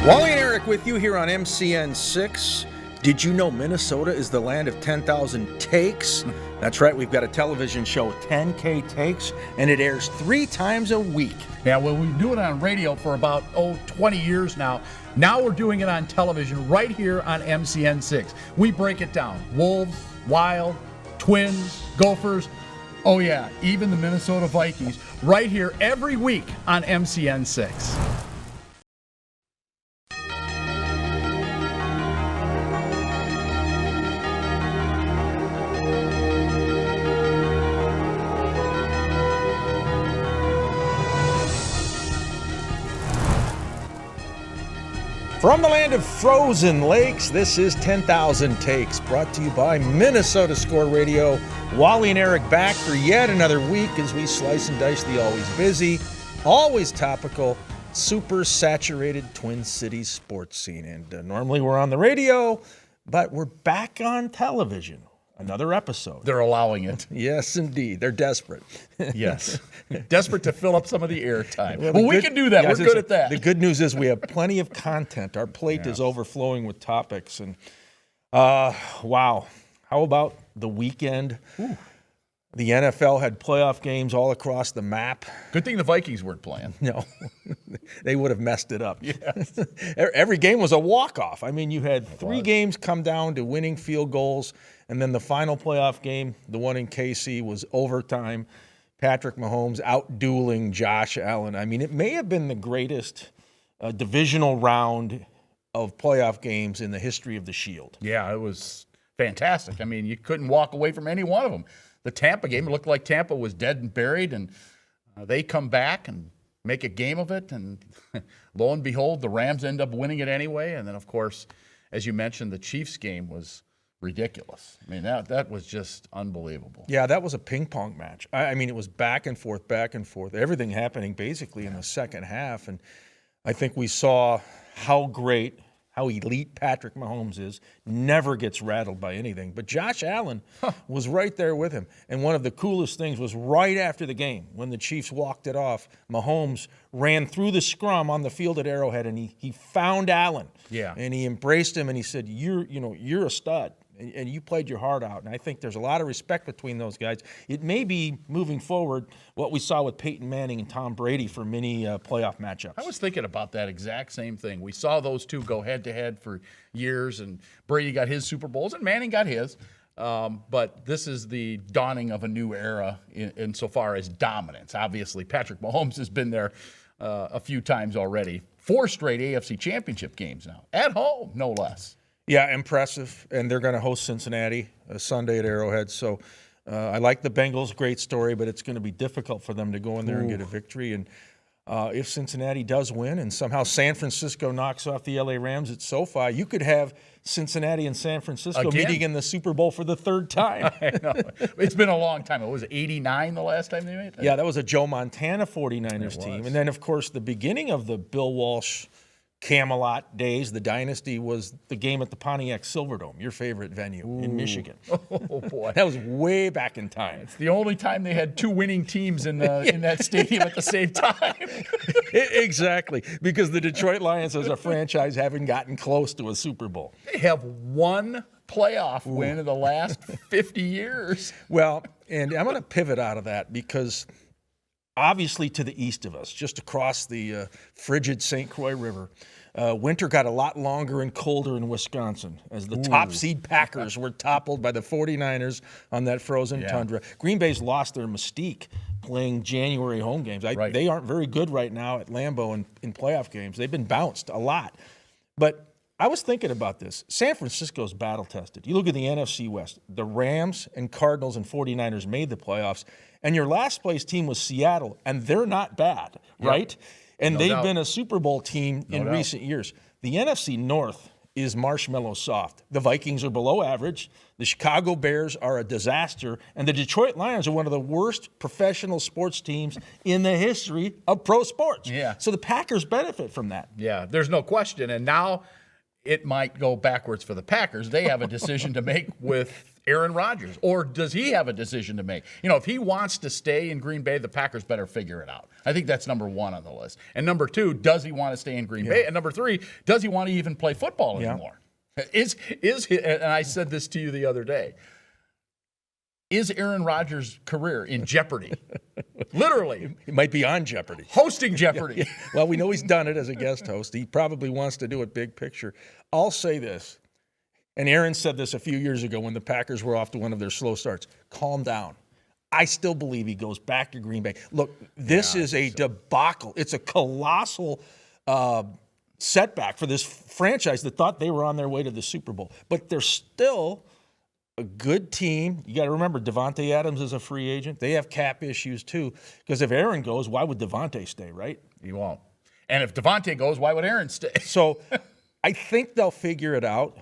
Wally and Eric with you here on MCN6. Did you know Minnesota is the land of 10,000 takes? That's right, we've got a television show, 10K Takes, and it airs 3 times a week. Yeah, well, we do it on radio for about, 20 years now. Now we're doing it on television right here on MCN6. We break it down. Wolves, Wild, Twins, Gophers, oh yeah, even the Minnesota Vikings, right here every week on MCN6. From the land of frozen lakes, this is 10,000 Takes, brought to you by Minnesota Score Radio. Wally and Eric back for yet another week as we slice and dice the always busy, always topical, super saturated Twin Cities sports scene. And normally we're on the radio, but we're back on television. Another episode. They're allowing it. Yes, indeed. They're desperate. Yes. Desperate to fill up some of the airtime. Well, we can do that. We're good at that. The good news is we have plenty of content. Our plate is overflowing with topics. And wow. How about the weekend? Ooh. The NFL had playoff games all across the map. Good thing the Vikings weren't playing. No, they would have messed it up. Yes. Every game was a walk-off. I mean, you had 3 games come down to winning field goals, and then the final playoff game, the one in KC, was overtime. Patrick Mahomes out-dueling Josh Allen. I mean, it may have been the greatest divisional round of playoff games in the history of the Shield. Yeah, it was fantastic. I mean, you couldn't walk away from any one of them. The Tampa game, it looked like Tampa was dead and buried, and they come back and make a game of it, and lo and behold, the Rams end up winning it anyway. And then, of course, as you mentioned, the Chiefs game was ridiculous. I mean, that was just unbelievable. Yeah, that was a ping pong match. I mean, it was back and forth, everything happening basically in the second half. And I think we saw how elite Patrick Mahomes is, never gets rattled by anything. But Josh Allen was right there with him. And one of the coolest things was right after the game, when the Chiefs walked it off, Mahomes ran through the scrum on the field at Arrowhead, and he found Allen. Yeah. And he embraced him, and he said, you're a stud. And you played your heart out. And I think there's a lot of respect between those guys. It may be, moving forward, what we saw with Peyton Manning and Tom Brady for many playoff matchups. I was thinking about that exact same thing. We saw those two go head-to-head for years, and Brady got his Super Bowls, and Manning got his. But this is the dawning of a new era insofar as dominance. Obviously, Patrick Mahomes has been there a few times already. 4 straight AFC championship games now, at home, no less. Yeah, impressive, and they're going to host Cincinnati Sunday at Arrowhead. So I like the Bengals, great story, but it's going to be difficult for them to go in there and get a victory. And if Cincinnati does win and somehow San Francisco knocks off the LA Rams at SoFi, you could have Cincinnati and San Francisco meeting in the Super Bowl for the 3rd time. I know. It's been a long time. It was 89 the last time they made that? Yeah, that was a Joe Montana 49ers team. And then, of course, the beginning of the Bill Walsh Camelot days, the dynasty, was the game at the Pontiac Silverdome, your favorite venue in Michigan. Oh, boy. That was way back in time. It's the only time they had 2 winning teams in that stadium at the same time. Exactly, because the Detroit Lions as a franchise haven't gotten close to a Super Bowl. They have 1 playoff win in the last 50 years. Well, and I'm going to pivot out of that because obviously to the east of us, just across the frigid St. Croix River, winter got a lot longer and colder in Wisconsin as the top seed Packers were toppled by the 49ers on that frozen tundra. Green Bay's lost their mystique playing January home games. They aren't very good right now at Lambeau in playoff games. They've been bounced a lot. But I was thinking about this. San Francisco's battle-tested. You look at the NFC West. The Rams and Cardinals and 49ers made the playoffs, and your last-place team was Seattle, and they're not bad, right? And they've been a Super Bowl team in recent years. The NFC North is marshmallow soft. The Vikings are below average. The Chicago Bears are a disaster. And the Detroit Lions are one of the worst professional sports teams in the history of pro sports. Yeah. So the Packers benefit from that. Yeah, there's no question. And now it might go backwards for the Packers. They have a decision to make with Aaron Rodgers? Or does he have a decision to make? If he wants to stay in Green Bay, the Packers better figure it out. I think that's number one on the list. And number two, does he want to stay in Green Bay? And number three, does he want to even play football anymore? And I said this to you the other day. Is Aaron Rodgers' career in jeopardy? Literally. He might be on Jeopardy. Hosting Jeopardy. Yeah. Well, we know he's done it as a guest host. He probably wants to do it big picture. I'll say this, and Aaron said this a few years ago when the Packers were off to one of their slow starts. Calm down. I still believe he goes back to Green Bay. Look, this is a debacle. It's a colossal setback for this franchise that thought they were on their way to the Super Bowl. But they're still a good team. You got to remember, Devontae Adams is a free agent. They have cap issues too. Because if Aaron goes, why would Devontae stay, right? He won't. And if Devontae goes, why would Aaron stay? So I think they'll figure it out.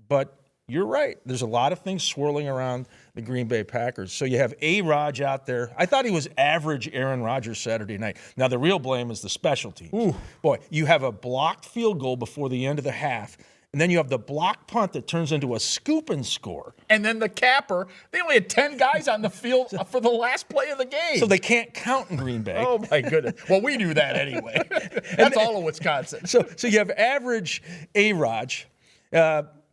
But you're right. There's a lot of things swirling around the Green Bay Packers. So you have A-Rod out there. I thought he was average Aaron Rodgers Saturday night. Now, the real blame is the special teams. Ooh. Boy, you have a blocked field goal before the end of the half. And then you have the block punt that turns into a scoop and score. And then the capper, they only had 10 guys on the field for the last play of the game. So they can't count in Green Bay. Oh, my goodness. Well, we knew that anyway. That's all of Wisconsin. So you have average A-Rod,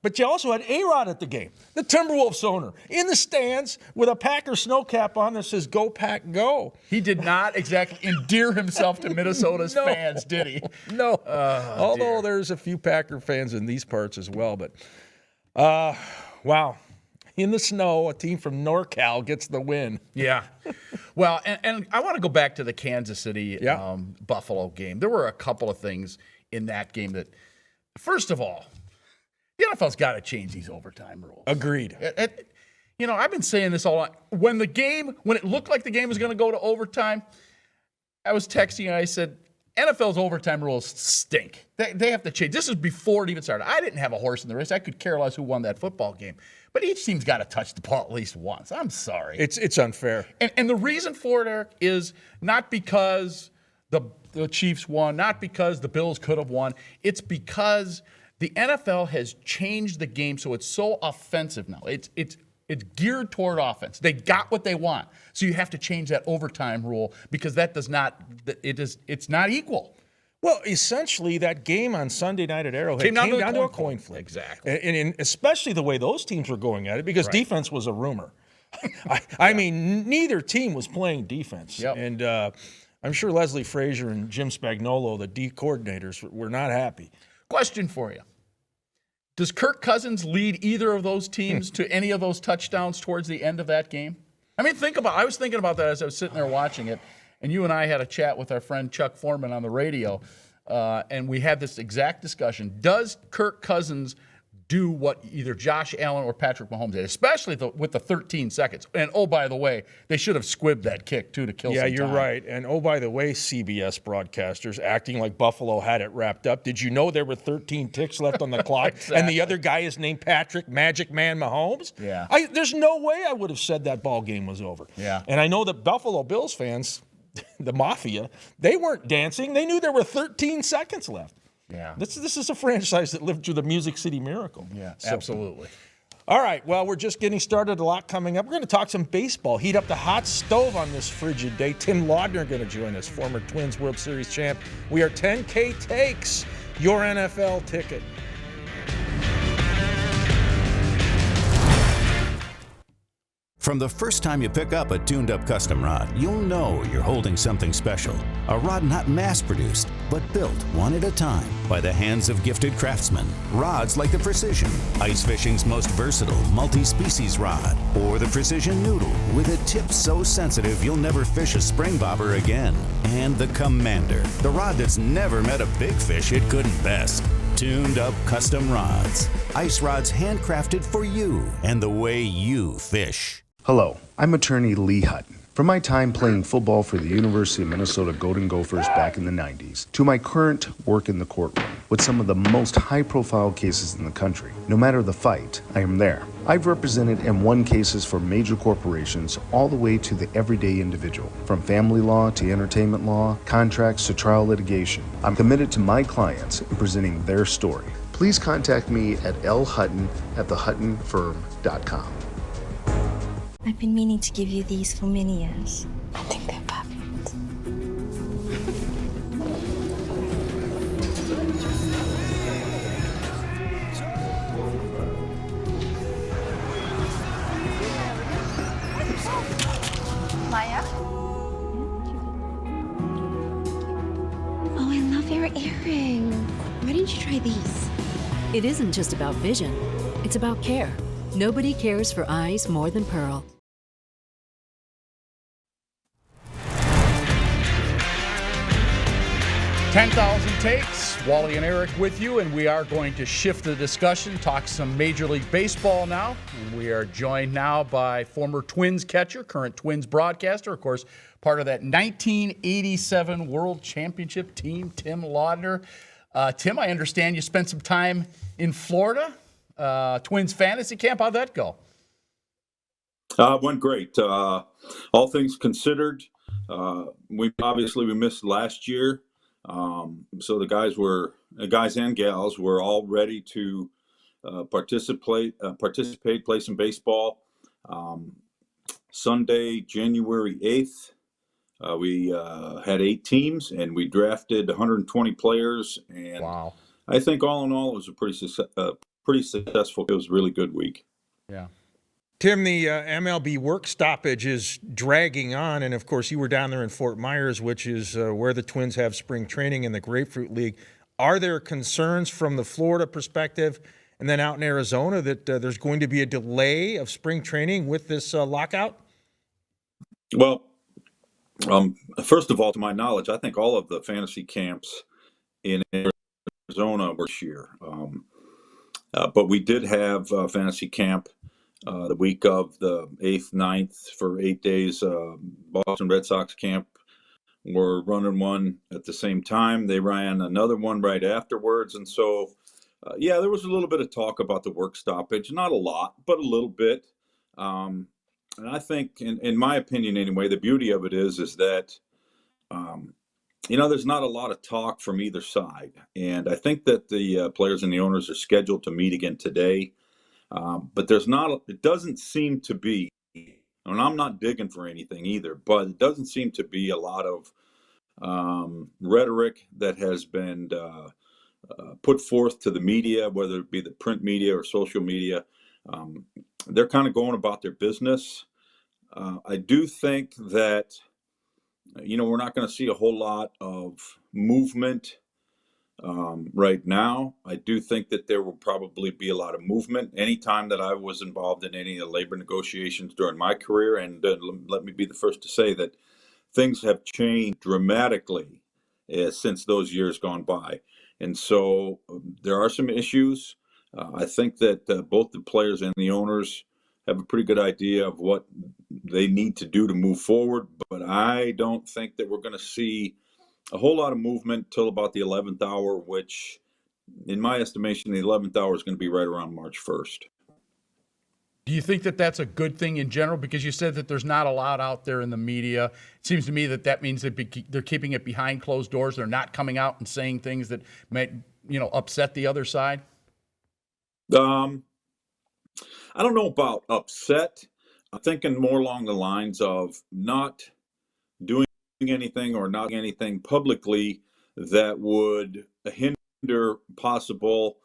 but you also had A-Rod at the game, the Timberwolves owner, in the stands with a Packer snow cap on that says, "Go Pack, go." He did not exactly endear himself to Minnesota's fans, did he? No. Although there's a few Packer fans in these parts as well. But, wow. In the snow, a team from NorCal gets the win. Yeah. Well, and I want to go back to the Kansas City Buffalo game. There were a couple of things in that game that, first of all, the NFL's got to change these overtime rules. Agreed. I've been saying this all along. When it looked like the game was going to go to overtime, I was texting and I said, NFL's overtime rules stink. They have to change. This is before it even started. I didn't have a horse in the race. I could care less who won that football game. But each team's got to touch the ball at least once. I'm sorry. It's unfair. And the reason for it, Eric, is not because the Chiefs won, not because the Bills could have won. It's because the NFL has changed the game so it's so offensive now. It's geared toward offense. They got what they want. So you have to change that overtime rule because it's not equal. Well, essentially, that game on Sunday night at Arrowhead came down to a coin flip. Exactly. And especially the way those teams were going at it, because defense was a rumor. I mean, neither team was playing defense. Yep. And I'm sure Leslie Frazier and Jim Spagnuolo, the D coordinators, were not happy. Question for you. Does Kirk Cousins lead either of those teams to any of those touchdowns towards the end of that game? I mean, I was thinking about that as I was sitting there watching it, and you and I had a chat with our friend Chuck Foreman on the radio, and we had this exact discussion. Does Kirk Cousins do what either Josh Allen or Patrick Mahomes did, especially with the 13 seconds? And, oh, by the way, they should have squibbed that kick, too, to kill some time. Yeah, you're right. And, oh, by the way, CBS broadcasters acting like Buffalo had it wrapped up. Did you know there were 13 ticks left on the clock? Exactly. And the other guy is named Patrick Magic Man Mahomes? Yeah. There's no way I would have said that ball game was over. Yeah. And I know that Buffalo Bills fans, the Mafia, they weren't dancing. They knew there were 13 seconds left. Yeah. This is a franchise that lived through the Music City Miracle. Yeah, absolutely. All right, well, we're just getting started. A lot coming up. We're going to talk some baseball. Heat up the hot stove on this frigid day. Tim Laudner going to join us, former Twins World Series champ. We are 10K Takes, your NFL ticket. From the first time you pick up a tuned-up custom rod, you'll know you're holding something special. A rod not mass-produced, but built one at a time by the hands of gifted craftsmen. Rods like the Precision, ice fishing's most versatile multi-species rod, or the Precision Noodle with a tip so sensitive you'll never fish a spring bobber again. And the Commander, the rod that's never met a big fish it couldn't best. Tuned up custom rods. Ice rods handcrafted for you and the way you fish. Hello, I'm attorney Lee Hutton. From my time playing football for the University of Minnesota Golden Gophers back in the 90s, to my current work in the courtroom with some of the most high-profile cases in the country. No matter the fight, I am there. I've represented and won cases for major corporations all the way to the everyday individual. From family law to entertainment law, contracts to trial litigation. I'm committed to my clients in presenting their story. Please contact me at lhutton@thehuttonfirm.com. I've been meaning to give you these for many years. I think they're perfect. Maya? Oh, I love your earring. Why didn't you try these? It isn't just about vision, it's about care. Nobody cares for eyes more than Pearl. "10,000 Takes," Wally and Eric with you, and we are going to shift the discussion, talk some Major League Baseball now. And we are joined now by former Twins catcher, current Twins broadcaster, of course, part of that 1987 World Championship team, Tim Laudner. Tim, I understand you spent some time in Florida, Twins fantasy camp. How'd that go? Went great. All things considered, we missed last year. So the guys and gals were all ready to participate, play some baseball. Sunday, January 8th, we had 8 teams, and we drafted 120 players. And Wow. I think all in all, it was a pretty successful. It was a really good week. Yeah. Tim, the MLB work stoppage is dragging on, and of course you were down there in Fort Myers, which is where the Twins have spring training in the Grapefruit League. Are there concerns from the Florida perspective and then out in Arizona that there's going to be a delay of spring training with this lockout? Well, first of all, to my knowledge, I think all of the fantasy camps in Arizona were this year. But we did have fantasy camp the week of the 8th, 9th for 8 days. Boston Red Sox camp were running one at the same time. They ran another one right afterwards. And so, there was a little bit of talk about the work stoppage. Not a lot, but a little bit. And I think, in my opinion anyway, the beauty of it is that, there's not a lot of talk from either side. And I think that the players and the owners are scheduled to meet again today. But it doesn't seem to be, and I'm not digging for anything either, but it doesn't seem to be a lot of rhetoric that has been put forth to the media, whether it be the print media or social media. They're kind of going about their business. I do think that, we're not going to see a whole lot of movement right now. I do think that there will probably be a lot of movement. Anytime that I was involved in any of the labor negotiations during my career, and let me be the first to say that things have changed dramatically since those years gone by. And so there are some issues. I think that both the players and the owners have a pretty good idea of what they need to do to move forward, but I don't think that we're going to see a whole lot of movement till about the 11th hour, which, in my estimation, the 11th hour is going to be right around March 1st. Do you think that that's a good thing in general? Because you said that there's not a lot out there in the media. It seems to me that means that they're keeping it behind closed doors. They're not coming out and saying things that might, upset the other side. I don't know about upset. I'm thinking more along the lines of not doing anything or not anything publicly that would hinder possible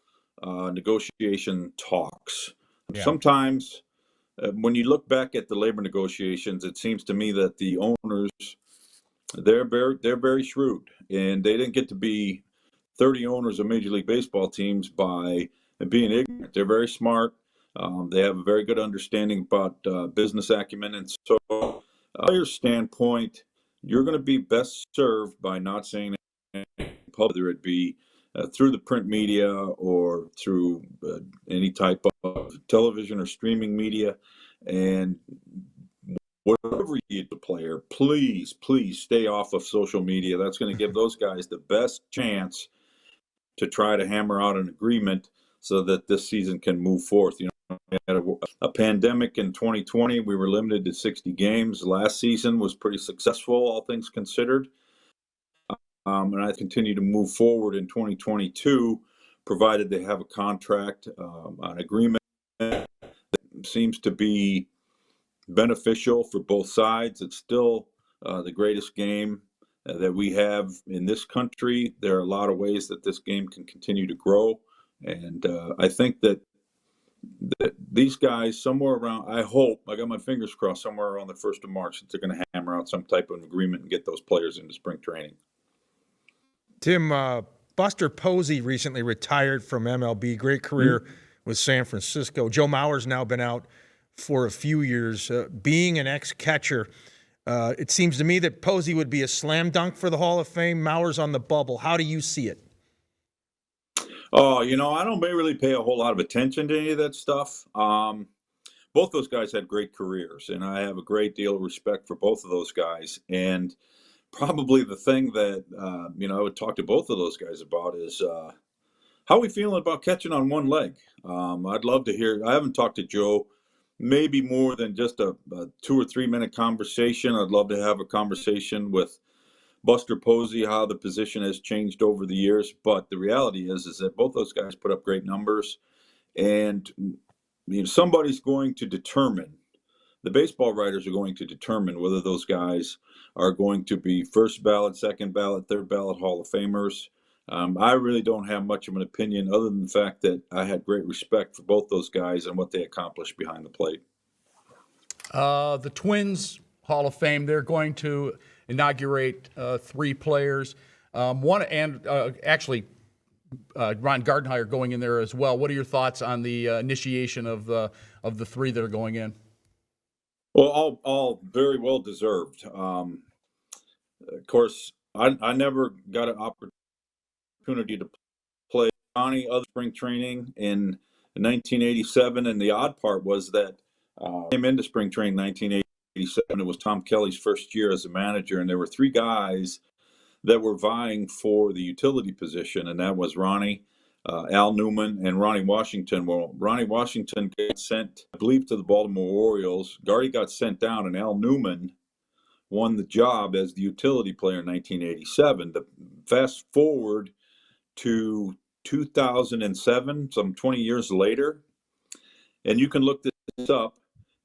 negotiation talks. Yeah. Sometimes when you look back at the labor negotiations, it seems to me that the owners, they're very shrewd, and they didn't get to be 30 owners of Major League Baseball teams by being ignorant. They're very smart. They have a very good understanding about business acumen. And so, from a player's standpoint, you're going to be best served by not saying anything, whether it be through the print media or through any type of television or streaming media. And whatever you do, player, please stay off of social media. That's going to give those guys the best chance to try to hammer out an agreement so that this season can move forth. We had a pandemic in 2020. We were limited to 60 games. Last season was pretty successful, all things considered. And I continue to move forward in 2022, provided they have a contract, an agreement that seems to be beneficial for both sides. It's still the greatest game that we have in this country. There are a lot of ways that this game can continue to grow. And I think that these guys, somewhere around, I hope, I got my fingers crossed, somewhere around the 1st of March, that they're going to hammer out some type of agreement and get those players into spring training. Tim, Buster Posey recently retired from MLB. Great career with San Francisco. Joe Mauer's now been out for a few years. Being an ex-catcher, it seems to me that Posey would be a slam dunk for the Hall of Fame. Mauer's on the bubble. How do you see it? Oh, I don't really pay a whole lot of attention to any of that stuff. Both those guys had great careers, and I have a great deal of respect for both of those guys. And probably the thing that, I would talk to both of those guys about is how are we feeling about catching on one leg? I'd love to hear. I haven't talked to Joe maybe more than just a 2 or 3 minute conversation. I'd love to have a conversation with Buster Posey, how the position has changed over the years. But the reality is that both those guys put up great numbers, and somebody's going to determine. The baseball writers are going to determine whether those guys are going to be first ballot, second ballot, third ballot Hall of Famers. I really don't have much of an opinion other than the fact that I had great respect for both those guys and what they accomplished behind the plate. The Twins Hall of Fame, they're going to inaugurate 3 players. Ron Gardenhire going in there as well. What are your thoughts on the initiation of the 3 that are going in? Well, all very well deserved. Of course, I never got an opportunity to play Ronnie other spring training in 1987, and the odd part was that I came into spring training in 1987. It was Tom Kelly's first year as a manager, and there were 3 guys that were vying for the utility position, and that was Ronnie, Al Newman, and Ronnie Washington. Well, Ronnie Washington got sent, I believe, to the Baltimore Orioles. Gardy got sent down, and Al Newman won the job as the utility player in 1987. Fast forward to 2007, some 20 years later, and you can look this up,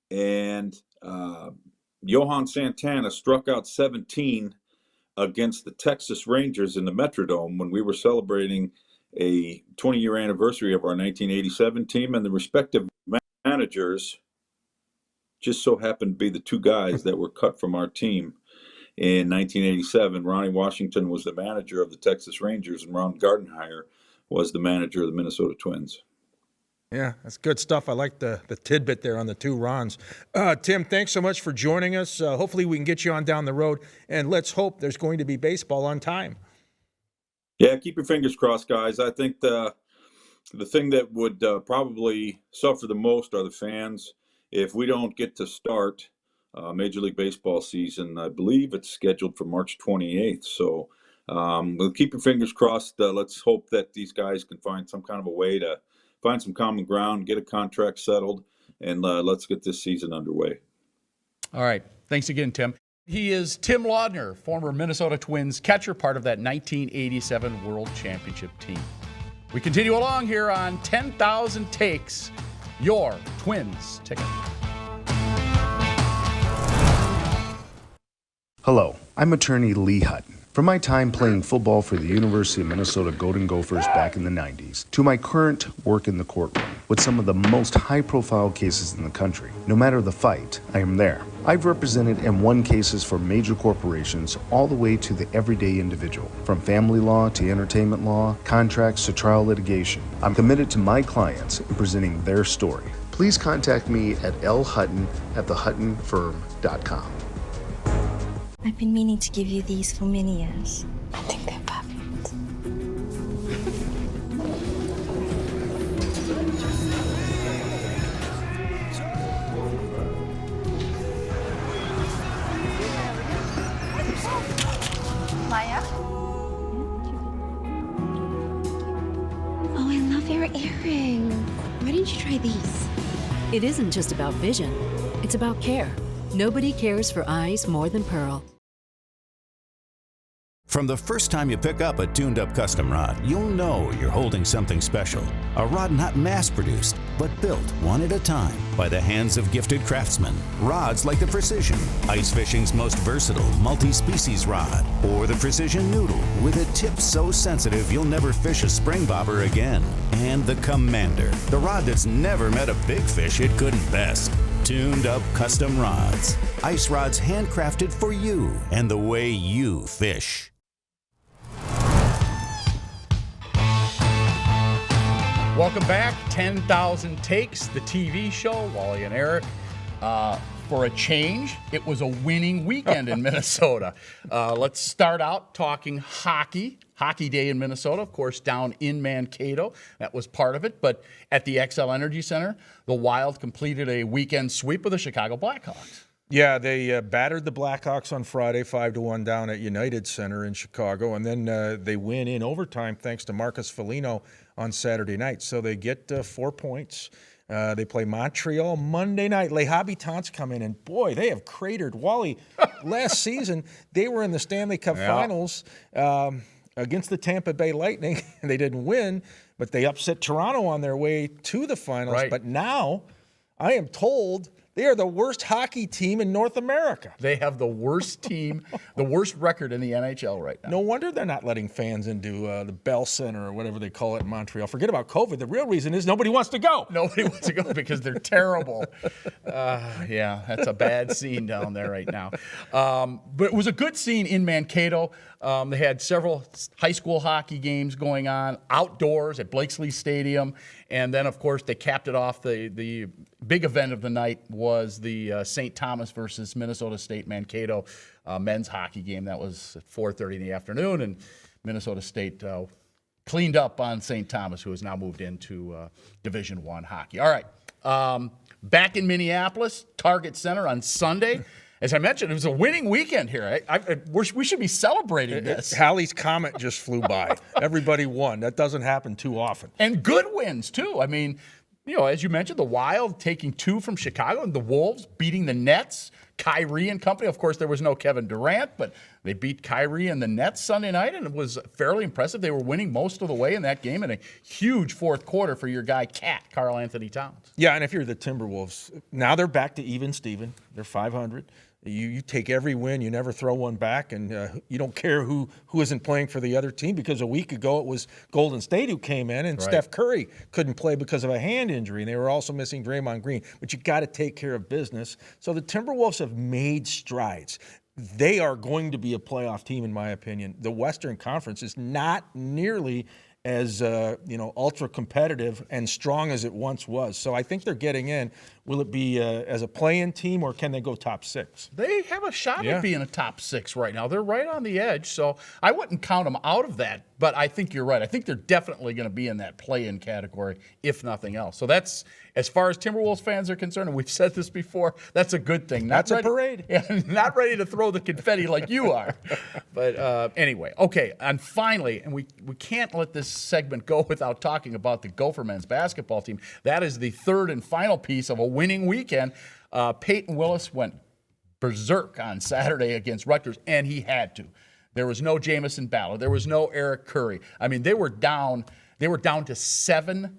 and Johan Santana struck out 17 against the Texas Rangers in the Metrodome when we were celebrating a 20-year anniversary of our 1987 team, and the respective managers just so happened to be the 2 guys that were cut from our team in 1987. Ronnie Washington was the manager of the Texas Rangers, and Ron Gardenhire was the manager of the Minnesota Twins. Yeah, that's good stuff. I like the tidbit there on the 2 Rons. Tim, thanks so much for joining us. Hopefully we can get you on down the road, and let's hope there's going to be baseball on time. Yeah, keep your fingers crossed, guys. I think the thing that would probably suffer the most are the fans. If we don't get to start Major League Baseball season, I believe it's scheduled for March 28th. So we'll keep your fingers crossed. Let's hope that these guys can find some kind of a way to find some common ground, get a contract settled, and let's get this season underway. All right. Thanks again, Tim. He is Tim Laudner, former Minnesota Twins catcher, part of that 1987 World Championship team. We continue along here on 10,000 Takes, your Twins ticket. Hello, I'm attorney Lee Hutton. From my time playing football for the University of Minnesota Golden Gophers back in the 90s, to my current work in the courtroom with some of the most high-profile cases in the country, no matter the fight, I am there. I've represented and won cases for major corporations all the way to the everyday individual. From family law to entertainment law, contracts to trial litigation, I'm committed to my clients in presenting their story. Please contact me at lhutton@thehuttonfirm.com. I've been meaning to give you these for many years. I think they're perfect. Maya? Oh, I love your earring. Why didn't you try these? It isn't just about vision, it's about care. Nobody cares for eyes more than Pearl. From the first time you pick up a tuned-up custom rod, you'll know you're holding something special. A rod not mass-produced, but built one at a time by the hands of gifted craftsmen. Rods like the Precision, ice fishing's most versatile multi-species rod, or the Precision Noodle with a tip so sensitive you'll never fish a spring bobber again. And the Commander, the rod that's never met a big fish it couldn't best. Tuned-up custom rods. Ice rods handcrafted for you and the way you fish. Welcome back, 10,000 Takes, the TV show, Wally and Eric. For a change, it was a winning weekend in Minnesota. Let's start out talking hockey. Hockey Day in Minnesota, of course, down in Mankato. That was part of it. But at the XL Energy Center, the Wild completed a weekend sweep of the Chicago Blackhawks. Yeah, they battered the Blackhawks on Friday 5-1 down at United Center in Chicago, and then they win in overtime thanks to Marcus Foligno on Saturday night. So they get 4 points. They play Montreal Monday night. Les Habitants come in, and boy, they have cratered. Wally, last season, they were in the Stanley Cup Finals against the Tampa Bay Lightning, and they didn't win, but they upset Toronto on their way to the finals. Right. But now, I am told they are the worst hockey team in North America. They have the worst team, the worst record in the NHL right now. No wonder they're not letting fans into the Bell Center or whatever they call it in Montreal. Forget about COVID. The real reason is nobody wants to go. Nobody wants to go because they're terrible. Yeah, that's a bad scene down there right now. But it was a good scene in Mankato. They had several high school hockey games going on outdoors at Blakesley Stadium. And then, of course, they capped it off. The big event of the night was the St. Thomas versus Minnesota State Mankato men's hockey game. That was at 4:30 in the afternoon. And Minnesota State cleaned up on St. Thomas, who has now moved into Division I hockey. All right. Back in Minneapolis, Target Center on Sunday. As I mentioned, it was a winning weekend here. We should be celebrating this. Halley's Comet just flew by. Everybody won. That doesn't happen too often. And good wins, too. I mean, you know, as you mentioned, the Wild taking 2 from Chicago, and the Wolves beating the Nets, Kyrie and company. Of course, there was no Kevin Durant, but they beat Kyrie and the Nets Sunday night, and it was fairly impressive. They were winning most of the way in that game, and a huge fourth quarter for your guy, Karl Anthony Towns. Yeah, and if you're the Timberwolves, now they're back to even Steven. They're 500. You take every win, you never throw one back, and you don't care who isn't playing for the other team, because a week ago it was Golden State who came in, and Right. Steph Curry couldn't play because of a hand injury, and they were also missing Draymond Green. But you got to take care of business. So the Timberwolves have made strides. They are going to be a playoff team, in my opinion. The Western Conference is not nearly as ultra competitive and strong as it once was. So I think they're getting in. Will it be as a play-in team, or can they go top 6? They have a shot at being a top 6 right now. They're right on the edge, so I wouldn't count them out of that. But I think you're right. I think they're definitely going to be in that play-in category, if nothing else. So that's, as far as Timberwolves fans are concerned, and we've said this before, that's a good thing. That's a parade. Yeah, not ready to throw the confetti like you are. But anyway, okay, and finally, and we can't let this segment go without talking about the Gopher men's basketball team. That is the third and final piece of a winning weekend. Peyton Willis went berserk on Saturday against Rutgers, and he had to. There was no Jamison Ballard. There was no Eric Curry. I mean, they were down to 7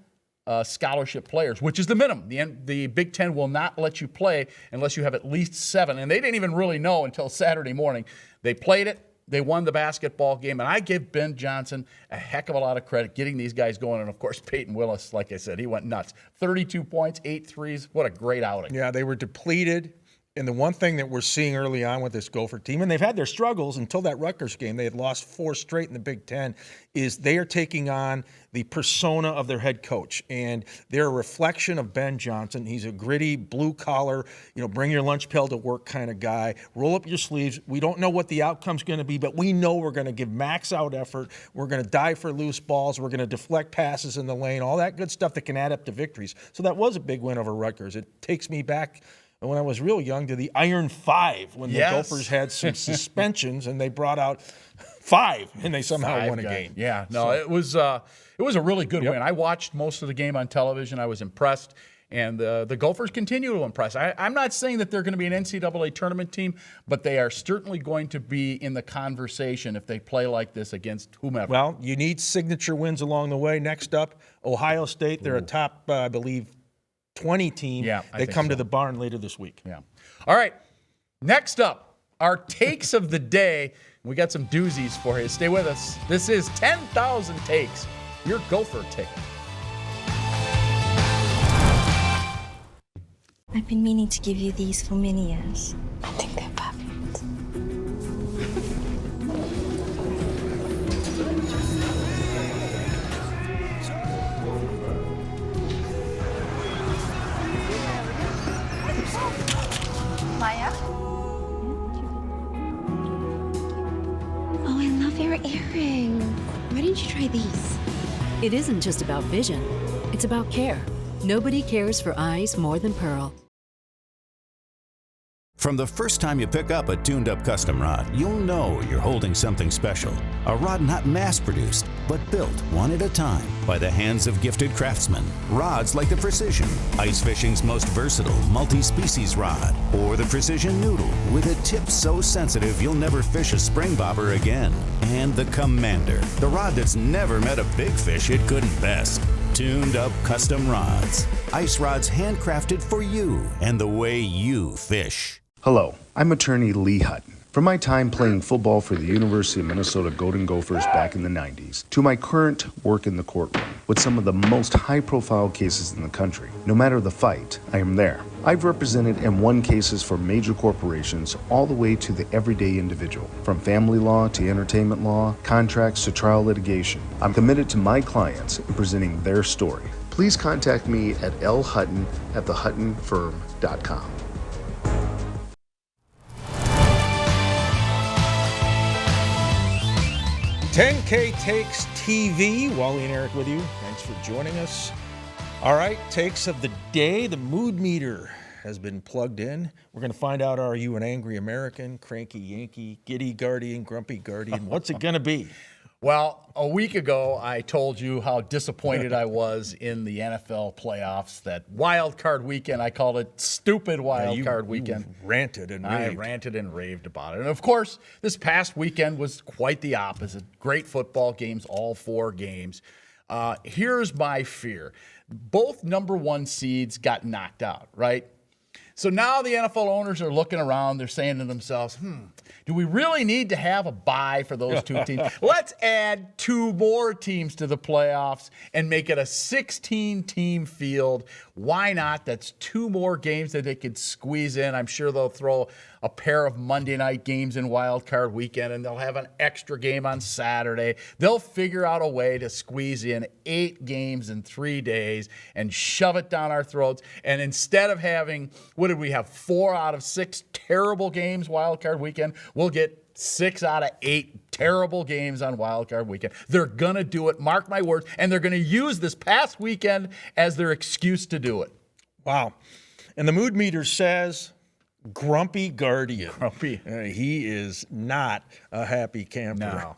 scholarship players, which is the minimum. The Big Ten will not let you play unless you have at least 7, and they didn't even really know until Saturday morning. They played it. They won the basketball game, and I give Ben Johnson a heck of a lot of credit getting these guys going. And, of course, Peyton Willis, like I said, he went nuts. 32 points, 8 threes. What a great outing. Yeah, they were depleted. And the one thing that we're seeing early on with this Gopher team, and they've had their struggles until that Rutgers game, they had lost 4 straight in the Big Ten, is they are taking on the persona of their head coach. And they're a reflection of Ben Johnson. He's a gritty, blue-collar, bring your lunch pail to work kind of guy. Roll up your sleeves. We don't know what the outcome's going to be, but we know we're going to give max-out effort. We're going to dive for loose balls. We're going to deflect passes in the lane, all that good stuff that can add up to victories. So that was a big win over Rutgers. It takes me back when I was real young to the Iron 5 when the Gophers had some suspensions and they brought out 5 and they somehow won a game. Yeah, no, it was a really good win. I watched most of the game on television. I was impressed. And the Gophers continue to impress. I'm not saying that they're going to be an NCAA tournament team, but they are certainly going to be in the conversation if they play like this against whomever. Well, you need signature wins along the way. Next up, Ohio State. They're a top, I believe, 20 team. Yeah, they come to the barn later this week. Yeah. All right. Next up, our takes of the day. We got some doozies for you. Stay with us. This is 10,000 Takes, your Gopher take. I've been meaning to give you these for many years. I think they're perfect. Maya? Oh, I love your earring. Why didn't you try these? It isn't just about vision, it's about care. Nobody cares for eyes more than Pearl. From the first time you pick up a tuned-up custom rod, you'll know you're holding something special. A rod not mass-produced, but built one at a time by the hands of gifted craftsmen. Rods like the Precision, ice fishing's most versatile multi-species rod, or the Precision Noodle with a tip so sensitive you'll never fish a spring bobber again. And the Commander, the rod that's never met a big fish it couldn't best. Tuned-up custom rods. Ice rods handcrafted for you and the way you fish. Hello, I'm attorney Lee Hutton. From my time playing football for the University of Minnesota Golden Gophers back in the 90s, to my current work in the courtroom with some of the most high-profile cases in the country. No matter the fight, I am there. I've represented and won cases for major corporations all the way to the everyday individual. From family law to entertainment law, contracts to trial litigation. I'm committed to my clients in presenting their story. Please contact me at lhutton@thehuttonfirm.com. 10K Takes TV. Wally and Eric with you. Thanks for joining us. All right, takes of the day. The mood meter has been plugged in. We're going to find out, are you an angry American, cranky Yankee, giddy Guardian, grumpy Guardian? What's it going to be? Well, a week ago, I told you how disappointed I was in the NFL playoffs. That wild card weekend, I called it stupid wild card weekend. You ranted and raved. I ranted and raved about it. And of course, this past weekend was quite the opposite. Great football games, all 4 games. Here's my fear. Both number 1 seeds got knocked out, right? So now the NFL owners are looking around. They're saying to themselves, do we really need to have a bye for those 2 teams? Let's add 2 more teams to the playoffs and make it a 16-team field. Why not? That's 2 more games that they could squeeze in. I'm sure they'll throw a pair of Monday night games in Wild Card Weekend, and they'll have an extra game on Saturday. They'll figure out a way to squeeze in 8 games in 3 days and shove it down our throats. And instead of having, what did we have, 4 out of 6 terrible games Wild Card Weekend, we'll get 6 out of 8 terrible games on Wild Card Weekend. They're going to do it, mark my words, and they're going to use this past weekend as their excuse to do it. Wow. And the mood meter says grumpy Guardian. Grumpy. He is not a happy camper. No.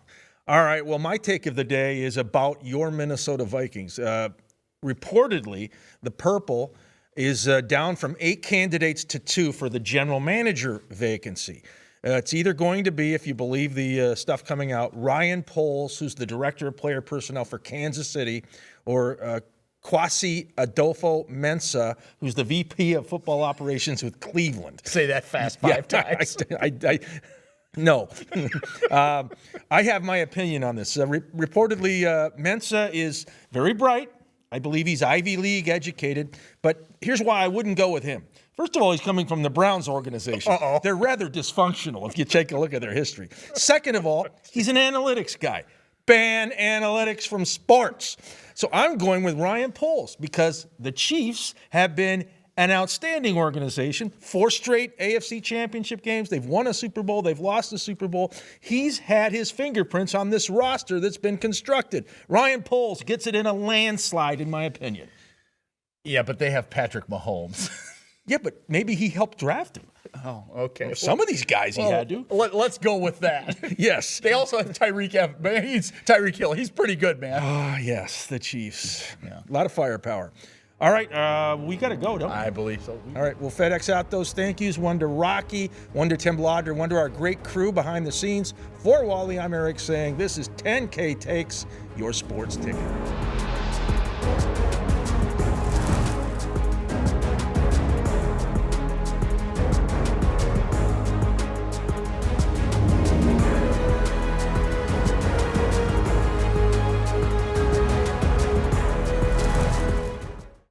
All right, well, my take of the day is about your Minnesota Vikings. Reportedly, the Purple is down from 8 candidates to 2 for the general manager vacancy. It's either going to be, if you believe the stuff coming out, Ryan Poles, who's the director of player personnel for Kansas City, or Kwasi Adolfo-Mensah, who's the VP of football operations with Cleveland. Say that fast 5 times. No. I have my opinion on this. Reportedly, Mensah is very bright. I believe he's Ivy League educated. But here's why I wouldn't go with him. First of all, he's coming from the Browns organization. Uh-oh. They're rather dysfunctional if you take a look at their history. Second of all, he's an analytics guy. Ban analytics from sports. So I'm going with Ryan Poles because the Chiefs have been an outstanding organization. 4 straight AFC championship games. They've won a Super Bowl. They've lost a Super Bowl. He's had his fingerprints on this roster that's been constructed. Ryan Poles gets it in a landslide, in my opinion. Yeah, but they have Patrick Mahomes. Yeah, but maybe he helped draft him. Oh, okay. Some of these guys he had to. Let's go with that. Yes. They also have Tyreek Hill. He's pretty good, man. Ah, yes, the Chiefs. Yeah. A lot of firepower. All right, we got to go, don't we? I believe so. All right, we'll FedEx out those thank yous. One to Rocky, one to Tim Laudner, one to our great crew behind the scenes. For Wally, I'm Eric saying this is 10K Takes, your sports ticket.